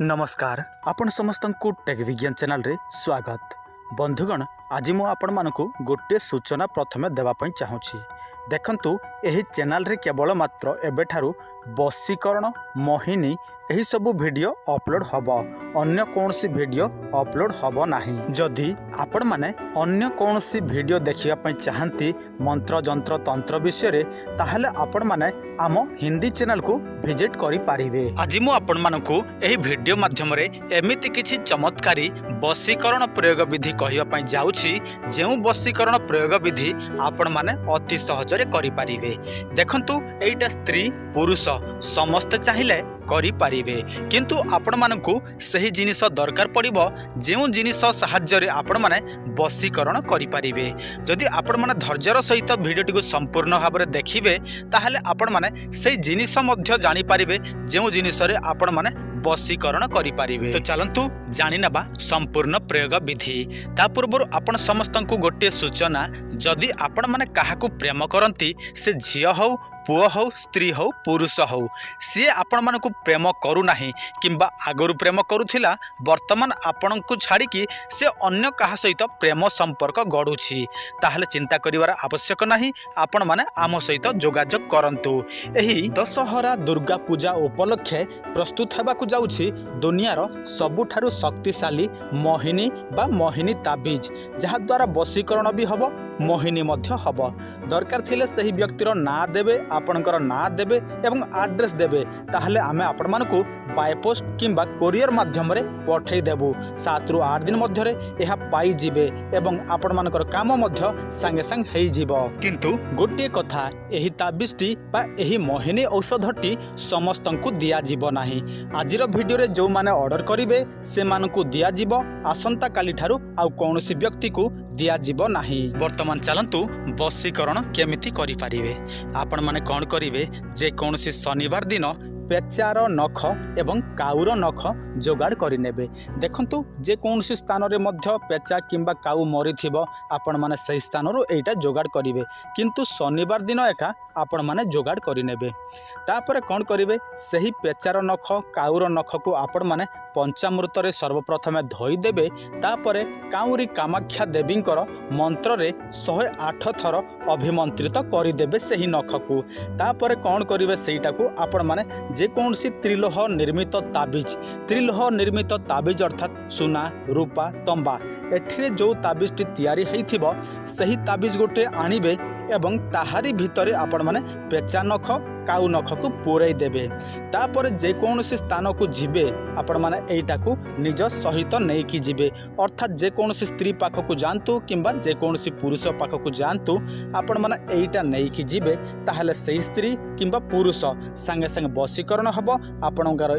नमस्कार आपण समस्त को टेक विज्ञान चैनल रे स्वागत। बंधुगण आज मु आपण मानकु गोटे सूचना प्रथमे देवाई चाहूँगी। देखंतु एही चैनल रे केवल मात्र एबेठारु वशीकरण मोहिनी यही सबू वीडियो अपलोड हब, अन्य कौनसी वीडियो अपलोड हब नाही। जदि आपण माने अन्य कौनसी वीडियो देखिया चाहती मंत्र जंत्र तंत्र विषय रे ताहले आपण माने आम हिंदी चैनल को विजिट करि पारिबे। आज मु आपण मानकु एही वीडियो माध्यम रे एमिति किछि चमत्कारी वशीकरण प्रयोग विधि कहिया पई जाउछि, जेउ वशीकरण प्रयोग विधि आपण माने अति सहज रे करि पारिबे। देखंतु एइटा स्त्री पुरुष समस्त चाहिए करि पारिबे, किंतु आपण मानकु सही जिनिस दरकार पड़िबो जेउ जिनिस सहाय्य रे आपण माने वशीकरण करि पारिबे। जदि आपण माने धैर्यर सहित वीडियोटी को संपूर्ण भाव में देखिबे ताहले आपण माने सही जिनिस मध्य जानि पारिबे जेउ जिनिस रे आपण माने वशीकरण करि पारिबे। तो चलंतु जानि नबा संपूर्ण प्रयोग विधि। ता पूर्व आपण समस्त को गोटे सूचना, जदि आपण माने काहाकू प्रेम करंती से झियो हो पुओ हो स्त्री हो पुरुष हो, सी आपण मानकु प्रेम करू नाही किंबा आगरु प्रेम करुथिला वर्तमान आपण को छाड़ी कि से अन्य कहा सहित प्रेम संपर्क गढ़ुछि, ताहले चिंता करिवार आवश्यक नाही। आपण माने आम सहित जोगाजोग करंतु। एही दशहरा दुर्गा पूजा उपलक्षे प्रस्तुत हेबाकु जाउछि दुनियार सबुठारु शक्तिशाली मोहिनी बा मोहिनी ताबीज, जहा द्वारा वशीकरण भी हबो मोहिनी मध्य हबो। दरकार थिले सही व्यक्तिर ना देबे, आपणकर ना देबे एवं एड्रेस देबे, ताहले आमे आपण मानकु बाय पोस्ट किंबा कोरियर माध्यम रे पठै देबु। 7 रु 8 दिन मध्य रे एहा पाई जिबे एवं आपण मानकर काम मध्य संगे संग हेई जिवो। किंतु गोटे कथा, एही ताबिजटी बा एही मोहिनी औषधटी समस्तंकु दिया जिवो नाही। आजिर वीडियो रे जो माने ऑर्डर करिवे से मानकु दिया जिवो, आसंता काली ठारु आ कोनोसी व्यक्ति को दिया जिवो नाही। वर्तमान चलंतु वशीकरण केमिति करि पारिबे। आपण माने कोन करिवे, जे कोनोसी शनिवार दिन पेचार नख एवं काउर नख जोगाड़ करिनेबे। देखंतु जे कोनोसी स्थान रे मध्य पेचा किंबा काउ मरी थिबो आपण माने सही स्थान रो एटा जोगाड़ करिवे, किंतु शनिवार दिन एका आपण माने जोगाड़ करिनेबे। तापरे कोन करिवे, सही पेचार नख काउर नख को आपण माने पंचामृत रे सर्वप्रथमे धोई देबे। तापरे काउरी कामाख्या देवींकर मंत्र रे 108 थर अभिमंत्रित करिदेबे सही नख को। तापरे कोन करिवे, सेटा को आपण माने जे कौनसी त्रिलोह निर्मित ताबीज, त्रिलोह निर्मित ताबीज अर्थात सुना रूपा तंबा, एठिरे जो ताबीजटी तैयारी हेइथिबो सही ताबीज गोटे आनिबे एवं ताहारी भितरे आपण माने पेचा नख काउ नख को पुराई देबे। तापर जे कौनसी स्थान को जिबे आपण माने एटा को निज सहित नहीं कि जिबे, अर्थात जे कौनसी स्त्री पाख को जानतु किंबा जे कौनसी पुरुष पाख को जानतु आपण माने एटा नहीं कि जिबे, ताहले सही स्त्री किंबा पुरुष संगे संगे वशीकरण हबो। आपणकर